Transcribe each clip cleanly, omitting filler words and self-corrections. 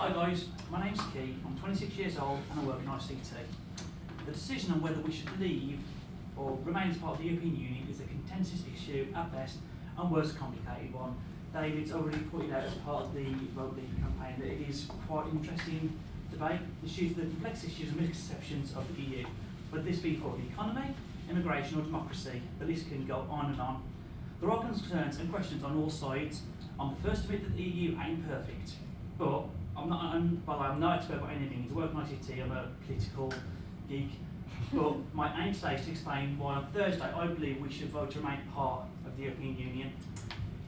Hi guys, my name's Key, I'm 26 years old and I work in ICT. The decision on whether we should leave or remain as part of the European Union is a contentious issue at best and worse, a complicated one. David's already pointed out as part of the Vote Leave campaign that it is quite an interesting debate. Issues the complex issues and misconceptions of the EU, whether this be for the economy, immigration or democracy. The list can go on and on. There are concerns and questions on all sides. I'm the first to admit that the EU ain't perfect, but I'm no expert by any means. I work in ICT, I'm a political geek. But my aim today is to explain why on Thursday I believe we should vote to remain part of the European Union.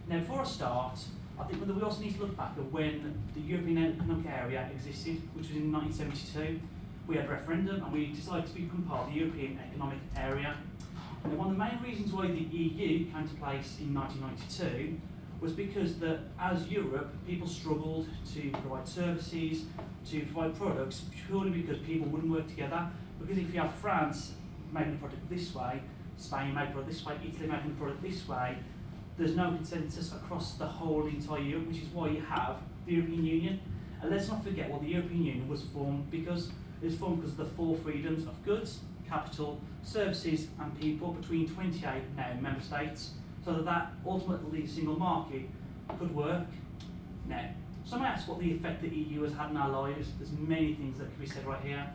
Now, before I start, I think that we also need to look back at when the European Economic Area existed, which was in 1972. We had a referendum and we decided to become part of the European Economic Area. And one of the main reasons why the EU came to place in 1992 was because that as Europe, people struggled to provide services, to provide products, purely because people wouldn't work together. Because if you have France making a product this way, Spain making a product this way, Italy making a product this way, there's no consensus across the whole entire Europe, which is why you have the European Union. And let's not forget what the European Union was formed because. It was formed because of the four freedoms of goods, capital, services and people between 28 now member states, so that ultimately single market could work. Now, some might ask what the effect the EU has had in our lives. There's many things that can be said right here.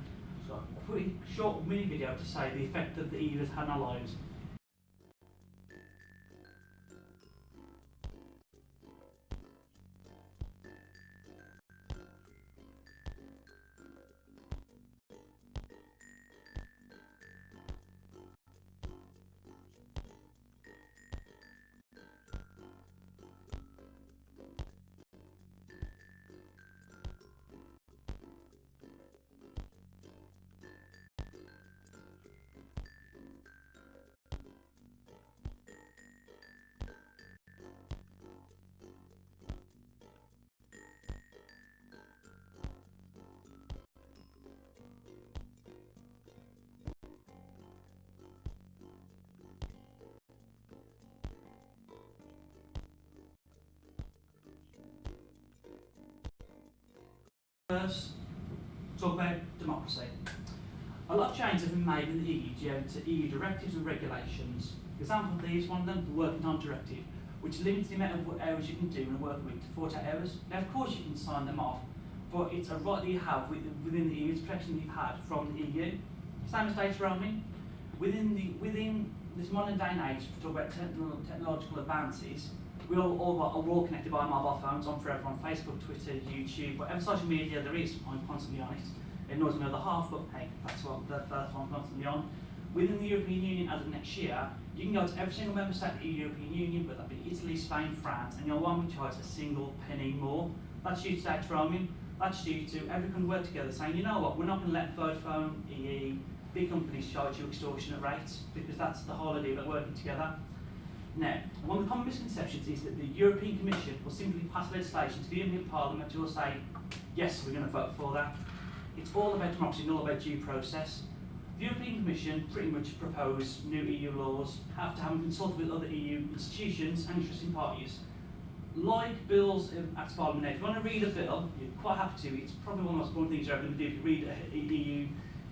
So a quick, short mini video to say the effect that the EU has had in our lives. First, talk about democracy. A lot of changes have been made in the EU due to EU directives and regulations. Example of these, one of them, the Working Time Directive, which limits the amount of hours you can do in a work week to 48 hours. Now, of course, you can sign them off, but it's a right that you have within the EU, it's protection that you've had from the EU. Same as data roaming. Within this modern day and age, to talk about technological advances, we're all connected by mobile phones. I'm forever on Facebook, Twitter, YouTube, whatever social media there is, I'm constantly on it. It annoys me the other half, but hey, that's what I'm constantly on. Within the European Union, as of next year, you can go to every single member state of the European Union, but that'd be Italy, Spain, France, and you won't be charged a single penny more. That's due to data roaming. That's due to everyone work together saying, you know what, we're not going to let Vodafone, EE, big companies charge you extortionate rates, because that's the whole idea about working together. Now, one of the common misconceptions is that the European Commission will simply pass legislation to the European Parliament who will say, yes, we're going to vote for that. It's all about democracy and all about due process. The European Commission pretty much propose new EU laws after having consulted with other EU institutions and interested parties. Like bills at Parliament now, if you want to read a bill, you're quite happy to. It's probably one of the most important things you're ever going to do. If you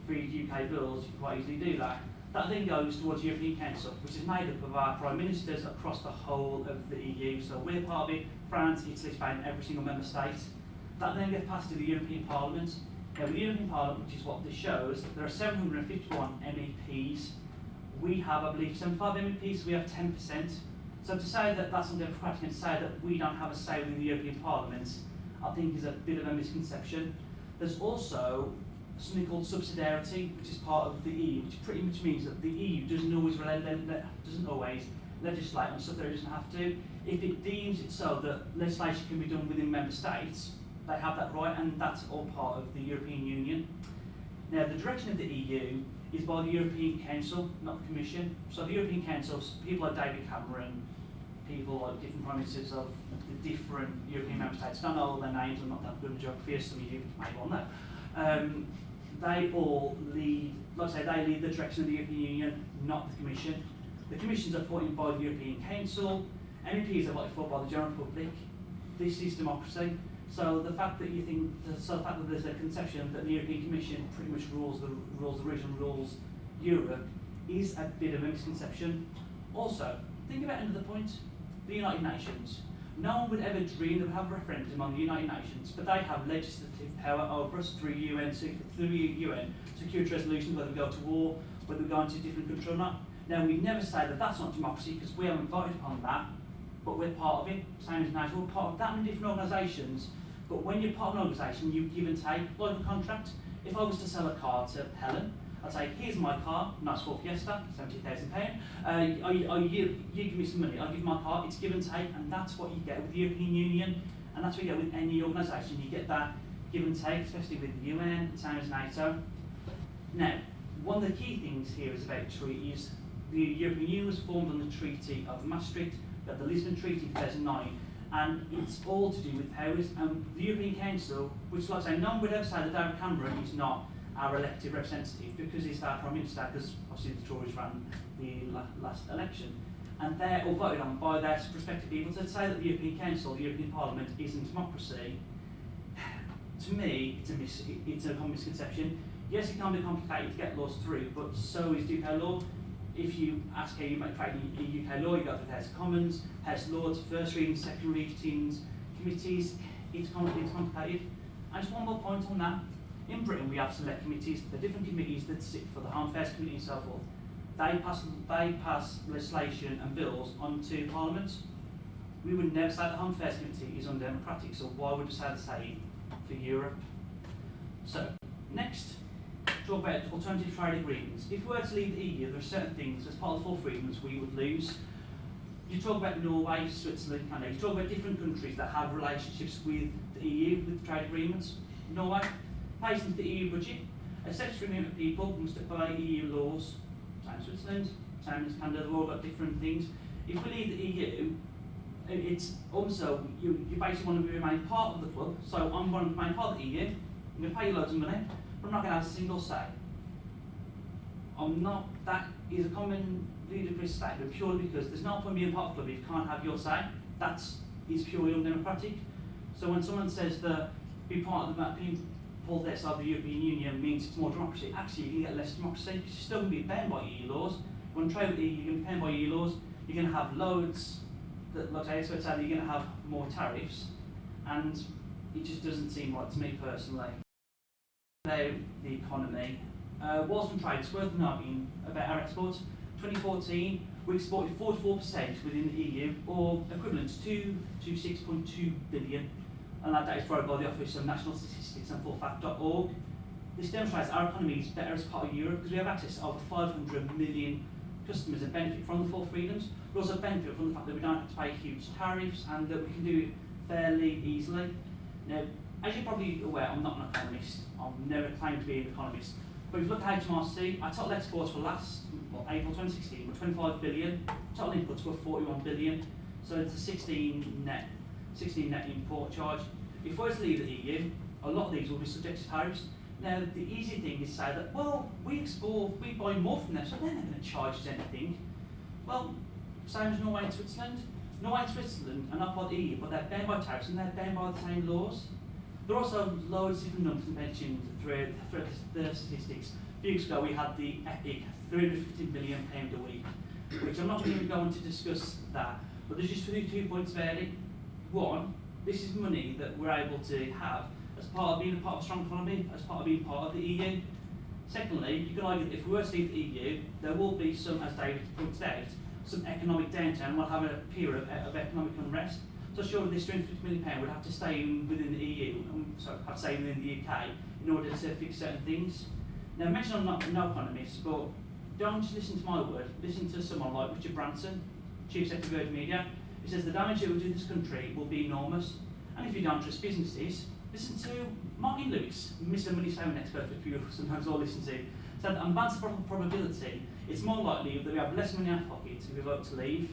read UK bills, you can quite easily do that. That then goes towards the European Council, which is made up of our Prime Ministers across the whole of the EU. So we're part of it, France, Italy, Spain, every single member state. That then gets passed to the European Parliament. Now with the European Parliament, which is what this shows, there are 751 MEPs. We have, I believe, 75 MEPs, so we have 10%. So to say that that's something practical, to say that we don't have a say within the European Parliament, I think is a bit of a misconception. There's also something called subsidiarity, which is part of the EU, which pretty much means that the EU doesn't always legislate on stuff that it doesn't have to. If it deems it so that legislation can be done within member states, they have that right, and that's all part of the European Union. Now, the direction of the EU is by the European Council, not the Commission. So the European Council, people like David Cameron, people like different prime ministers of the different European member states, don't know all their names, I'm not that good at geography, as some of you may well know. They all lead, like I say, they lead the direction of the European Union, not the Commission. The Commissions are appointed by the European Council, MEPs are voted for by the general public. This is democracy. So the fact that there's a conception that the European Commission pretty much rules the region, rules Europe, is a bit of a misconception. Also, think about another point: the United Nations. No one would ever dream of having a referendum on the United Nations, but they have legislative power over us through UN security resolutions, whether we go to war, whether we go into a different country or not. Now, we never say that that's not democracy because we haven't voted on that, but we're part of it. Same as NATO, we're part of that many different organisations. But when you're part of an organisation, you give and take, like a contract. If I was to sell a car to Helen, I'd say, here's my car, nice Ford Fiesta, £70,000. You give me some money, I'll give my car, it's give and take, and that's what you get with the European Union, and that's what you get with any organisation. You get that give and take, especially with the UN, same as NATO. Now, one of the key things here is about treaties. The European Union was formed on the Treaty of Maastricht, the Lisbon Treaty in 2009, and it's all to do with powers. The European Council, which, like I say, no one would ever say that David Cameron is not our elected representative because he's our Prime Minister, because obviously the Tories ran the last election. And they're all voted on by their respective people. So to say that the European Council, the European Parliament, isn't democracy, to me, it's a common misconception. Yes, it can be complicated to get laws through, but so is UK law. If you ask how you make UK law, you go through the House of Commons, House of Lords, first readings, second readings, committees. It's complicated. And just one more point on that. In Britain, we have select committees, the different committees that sit for the Home Affairs Committee and so forth. They pass legislation and bills onto Parliament. We would never say the Home Affairs Committee is undemocratic, so why would we say the same for Europe? So, next, talk about alternative trade agreements. If we were to leave the EU, there are certain things as part of the four freedoms we would lose. You talk about Norway, Switzerland, Canada. You talk about different countries that have relationships with the EU, with trade agreements. Norway pays into the EU budget, accepts remaining people, must obey EU laws. Same as Switzerland, same as Canada, they've all got different things. If we leave the EU, it's also, you basically want to remain part of the club. So I'm going to remain part of the EU, I'm going to pay you loads of money, but I'm not going to have a single say. That is a common ludicrous statement purely because there's no point being part of the club if you can't have your say. That is purely undemocratic. So when someone says that being part of being pulled outside of the European Union means it's more democracy, actually you can get less democracy because you're still going to be bound by EU laws. When you trade with the EU, you're going to be bound by EU laws. You're going to have loads that, like I said, you're going to have more tariffs, and it just doesn't seem right to me personally. About the economy, Wars and Trade, it's worth noting about our exports. 2014, we exported 44% within the EU, or equivalent to 6.2 billion. And that data is provided by the Office of National Statistics and fullfact.org. This demonstrates our economy is better as part of Europe because we have access to over 500 million customers and benefit from the four freedoms. We also benefit from the fact that we don't have to pay huge tariffs and that we can do it fairly easily. Now, as you're probably aware, I'm not an economist. I've never claimed to be an economist. But if you look at HMRC, our total exports for April 2016 were 25 billion, total inputs were 41 billion, so it's a 16 net import charge. If we were to leave the EU, a lot of these will be subject to tariffs. Now, the easy thing is to say that, well, we buy more from them, so they're not going to charge us anything. Well, same as Norway and Switzerland. Norway and Switzerland are not part of the EU, but they're bound by tariffs and they're bound by the same laws. There are also loads of different numbers mentioned through the statistics. A few weeks ago, we had the epic £350 million a week, which I'm not going to go on to discuss that, but there's just two points about it. One, this is money that we're able to have as part of being a part of a strong economy, as part of being part of the EU. Secondly, you could argue that if we were to leave the EU, there will be some, as David pointed out, some economic downturn, and we'll have a period of economic unrest. So surely this £350 million would have to stay within the EU, have to stay within the UK in order to fix certain things. Now, I mentioned I'm not no economist, but don't just listen to my word, listen to someone like Richard Branson, Chief Secretary of Virgin Media. He says the damage it will do this country will be enormous. And if you don't trust businesses, listen to Martin Lewis, Mr. Money Saving Expert, which we sometimes all listen to. So on balance of probability, it's more likely that we have less money in our pockets if we vote to leave.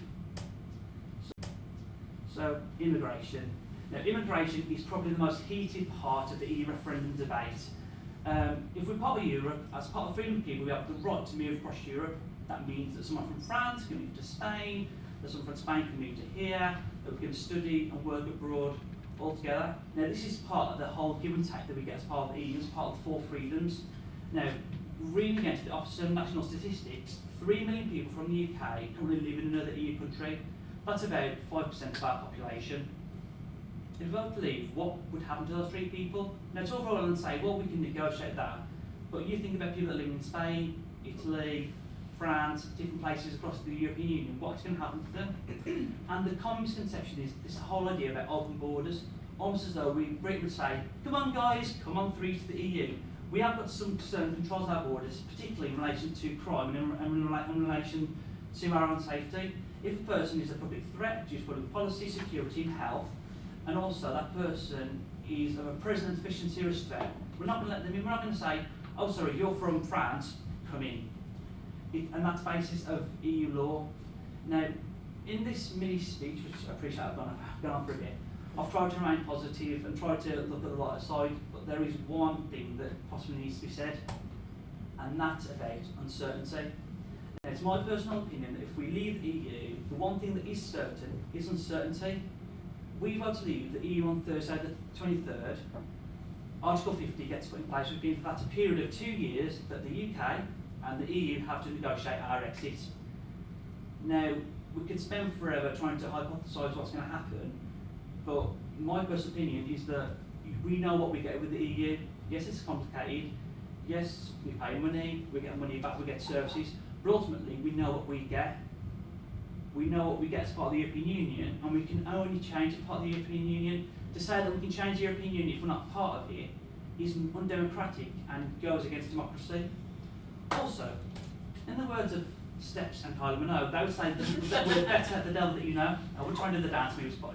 So immigration. Now, immigration is probably the most heated part of the EU referendum debate. If we're part of Europe, as part of freedom of people, we have the right to move across Europe. That means that someone from France can move to Spain, that someone from Spain can move to here, that we can study and work abroad. altogether. Now this is part of the whole give and take that we get as part of the EU, as part of the four freedoms. Now, reading against the Office of National Statistics, 3 million people from the UK currently live in another EU country. That's about 5% of our population. If we were to leave, what would happen to those 3 people? Now it's all well and say, well, we can negotiate that, but you think about people that live in Spain, Italy, France, different places across the European Union, what's going to happen to them? And the common misconception is this whole idea about open borders, almost as though Britain would say, come on guys, come on through to the EU. We have got some certain controls of our borders, particularly in relation to crime and in relation to our own safety. If a person is a public threat due to public policy, security and health, and also that person is of a present and sufficient serious threat, we're not going to let them in. We're not going to say, oh sorry, you're from France, come in. And that's the basis of EU law. Now, in this mini speech, which I appreciate I've gone on for a bit, I've tried to remain positive and tried to look at the lighter side, but there is one thing that possibly needs to be said, and that's about uncertainty. Now, it's my personal opinion that if we leave the EU, the one thing that is certain is uncertainty. We vote to leave the EU on Thursday the 23rd. Article 50 gets put in place, which means that's a period of 2 years that the UK and the EU have to negotiate our exit. Now, we could spend forever trying to hypothesise what's going to happen, but my personal opinion is that we know what we get with the EU. Yes, it's complicated. Yes, we pay money, we get money back, we get services, but ultimately we know what we get. We know what we get as part of the European Union, and we can only change as part of the European Union. To say that we can change the European Union if we're not part of it is undemocratic and goes against democracy. Also, in the words of Steps and Kylie Minogue, they would say that we're better the devil that you know. I would try and do the dance moves, but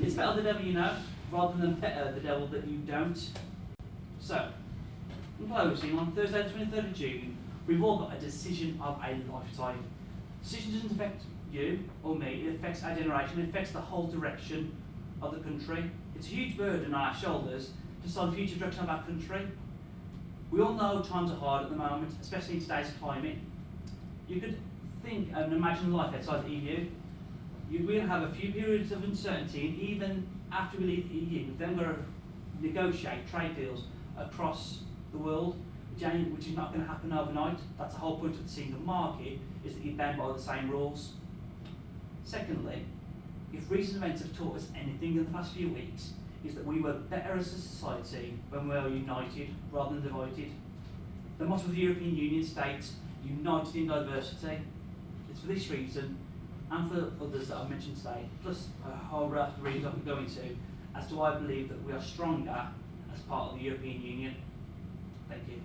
it's better the devil you know rather than better the devil that you don't. So, in closing, on Thursday the 23rd of June, we've all got a decision of a lifetime. Decision doesn't affect you or me, it affects our generation, it affects the whole direction of the country. It's a huge burden on our shoulders to decide the future direction of our country. We all know times are hard at the moment, especially in today's climate. You could think and imagine life outside the EU. We'll have a few periods of uncertainty, and even after we leave the EU, we've then got to negotiate trade deals across the world, which is not going to happen overnight. That's the whole point of the single market, is that you're bound by the same rules. Secondly, if recent events have taught us anything in the past few weeks, is that we were better as a society when we were united rather than divided. The motto of the European Union states, united in diversity. It's for this reason, and for others that I've mentioned today, plus a whole raft of reasons I could go into, as to why I believe that we are stronger as part of the European Union. Thank you.